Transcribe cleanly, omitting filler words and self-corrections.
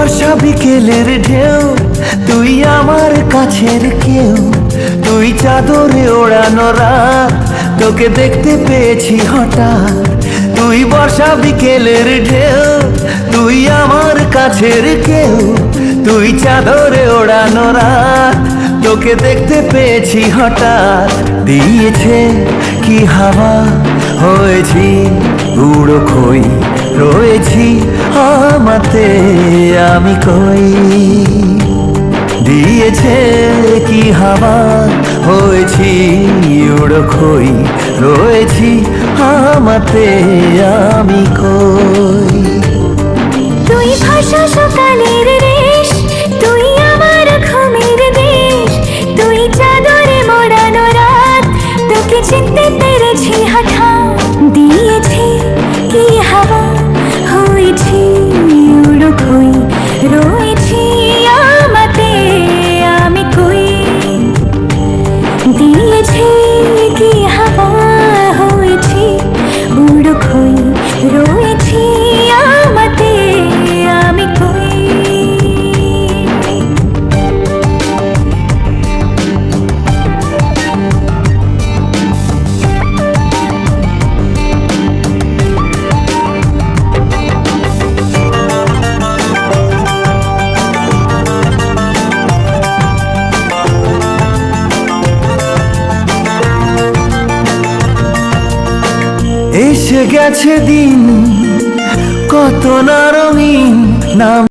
বর্ষা বিকেলের ঢেউ, তুই আমার কাছের কেউ। তুই চাদরে ওড়ানো রাত, তোকে দেখতে পেয়েছি হঠাৎ। তুই বর্ষা বিকেলের ঢেউ, তুই আমার কাছের কেউ। তুই চাদরে ওড়ানো রাত, তোকে দেখতে পেয়েছি হঠাৎ। দিয়েছে কি হাওয়া, হয়েছি উড়ো খই। রয়েছি আমাতে আমি কই। দিয়েছে কি হাওয়া, হয়েছি উড়ো খই। রয়েছি আমাতে আমি কই। তুই ভাষা সকালের রেশ, তুই আমার ঘুমের দেশ। তুই চাদরে মোড়ানো রাত, তোকে চিনতে পেরেছি হঠাৎ। দিয়েছি কি হাওয়া, হয়েছি উড়ো খই। রয়েছি আমাতে আমি কই। দিয়েছি কি হাওয়া, হয়েছি উড়ো খই। রয়েছি আমাতে আমি কই। এসে গেছে দিন, কত না রঙিন নাম